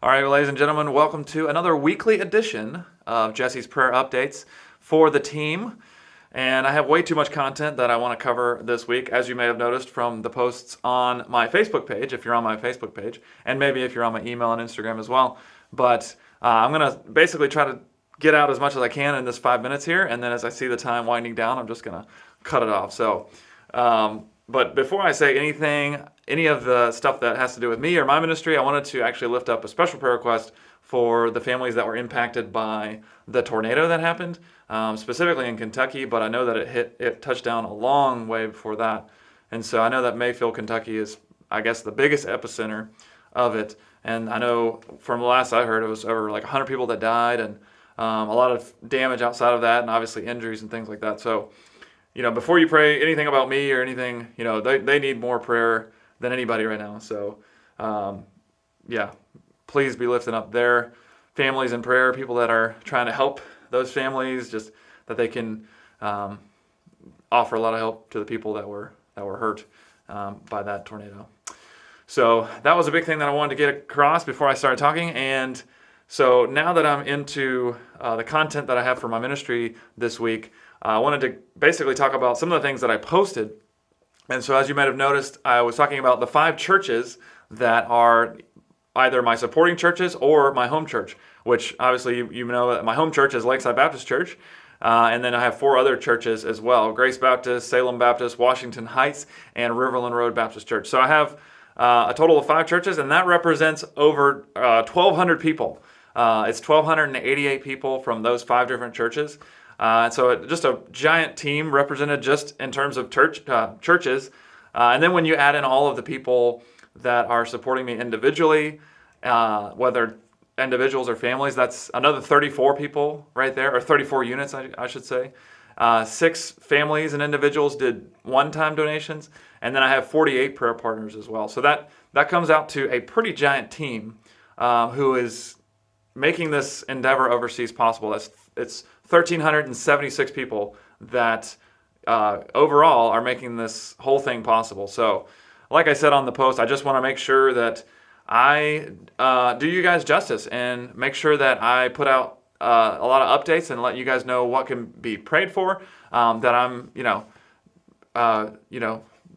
All right, well, ladies and gentlemen, welcome to another weekly edition of Jesse's Prayer Updates for the team. And I have way too much content that I want to cover this week, as you may have noticed from the posts on my Facebook page, if you're on my Facebook page, and maybe if you're on my email and Instagram as well. But I'm going to basically try to get out as much as I can in this 5 minutes here, and then as I see the time winding down, I'm just going to cut it off. But before I say anything, any of the stuff that has to do with me or my ministry, I wanted to actually lift up a special prayer request for the families that were impacted by the tornado that happened, specifically in Kentucky, but I know that it touched down a long way before that. And so I know that Mayfield, Kentucky is, I guess, the biggest epicenter of it. And I know from the last I heard, it was over like 100 people that died and a lot of damage outside of that, and obviously injuries and things like that. So, before you pray anything about me or anything, they need more prayer than anybody right now. So, please be lifting up their families in prayer, people that are trying to help those families, just that they can offer a lot of help to the people that were hurt by that tornado. So that was a big thing that I wanted to get across before I started talking. And so now that I'm into the content that I have for my ministry this week, I wanted to basically talk about some of the things that I posted. And so as you might have noticed, I was talking about the 5 churches that are either my supporting churches or my home church, which obviously you know that my home church is Lakeside Baptist Church. And then I have 4 other churches as well: Grace Baptist, Salem Baptist, Washington Heights, and Riverland Road Baptist Church. So I have a total of 5 churches, and that represents over 1,200 people. It's 1,288 people from those 5 different churches. And so just a giant team represented just in terms of churches. And then when you add in all of the people that are supporting me individually, whether individuals or families, that's another 34 people right there, or 34 units, I should say. 6 families and individuals did one-time donations, and then I have 48 prayer partners as well. So that comes out to a pretty giant team who is making this endeavor overseas possible. It's 1,376 people that overall are making this whole thing possible. So, like I said on the post, I just want to make sure that I do you guys justice and make sure that I put out a lot of updates and let you guys know what can be prayed for. That I'm,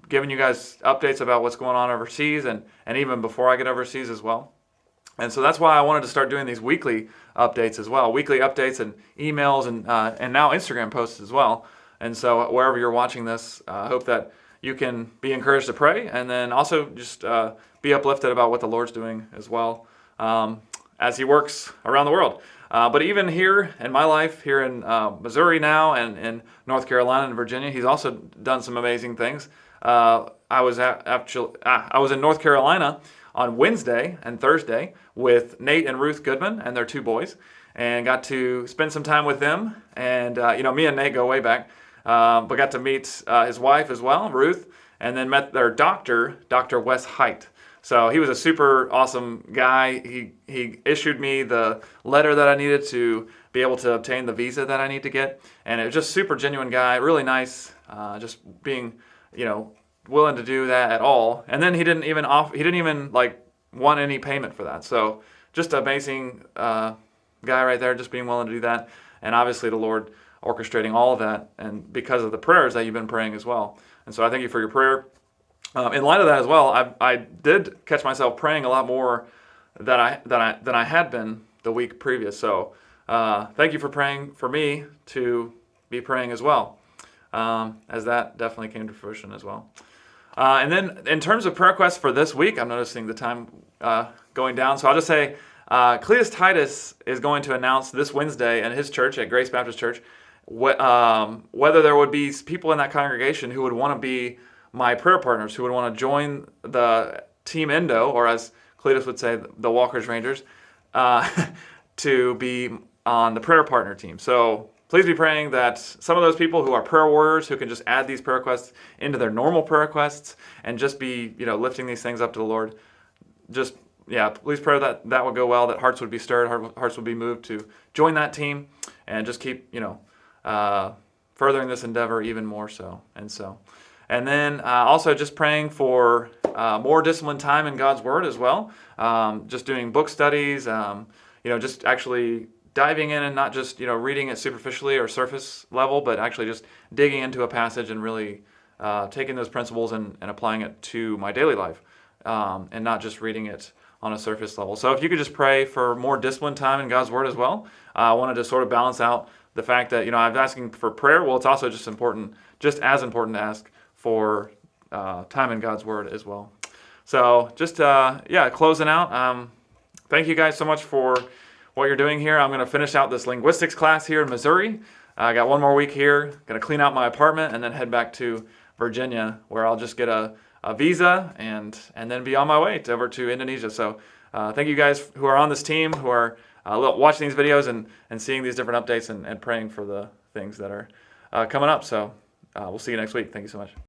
giving you guys updates about what's going on overseas and even before I get overseas as well. And so that's why I wanted to start doing these weekly updates as well, weekly updates and emails and now Instagram posts as well. And so wherever you're watching this, I hope that you can be encouraged to pray and then also just be uplifted about what the Lord's doing as well as He works around the world. But even here in my life, here in Missouri now and in North Carolina and Virginia, He's also done some amazing things. I was in North Carolina on Wednesday and Thursday with Nate and Ruth Goodman and their 2 boys, and got to spend some time with them. And me and Nate go way back, but got to meet his wife as well, Ruth, and then met their doctor, Dr. Wes Height. So he was a super awesome guy. He issued me the letter that I needed to be able to obtain the visa that I need to get, and it was just super genuine guy, really nice, just being willing to do that at all. And then he didn't even want any payment for that. So just amazing guy right there, just being willing to do that. And obviously the Lord orchestrating all of that, and because of the prayers that you've been praying as well. And so I thank you for your prayer. In light of that as well, I did catch myself praying a lot more than I had been the week previous. So thank you for praying for me to be praying as well, as that definitely came to fruition as well. And then in terms of prayer requests for this week, I'm noticing the time going down. So I'll just say Cletus Titus is going to announce this Wednesday at his church, at Grace Baptist Church, whether there would be people in that congregation who would want to be my prayer partners, who would want to join the Team Endo, or as Cletus would say, the Walker's Rangers, to be on the prayer partner team. So please be praying that some of those people who are prayer warriors, who can just add these prayer requests into their normal prayer requests and just be, lifting these things up to the Lord. Please pray that that would go well, that hearts would be stirred, hearts would be moved to join that team and just keep, furthering this endeavor even more so. And then also just praying for more disciplined time in God's Word as well. Just doing book studies, just actually diving in and not just reading it superficially or surface level, but actually just digging into a passage and really taking those principles and applying it to my daily life, and not just reading it on a surface level. So if you could just pray for more disciplined time in God's Word as well. I wanted to sort of balance out the fact that I'm asking for prayer. Well, it's also just as important to ask for time in God's Word as well. So just closing out. Thank you guys so much for what you're doing here. I'm going to finish out this linguistics class here in Missouri. I got one more week here. Going to clean out my apartment and then head back to Virginia, where I'll just get a visa and then be on my way over to Indonesia. So thank you guys who are on this team, who are watching these videos and seeing these different updates and praying for the things that are coming up. So we'll see you next week. Thank you so much.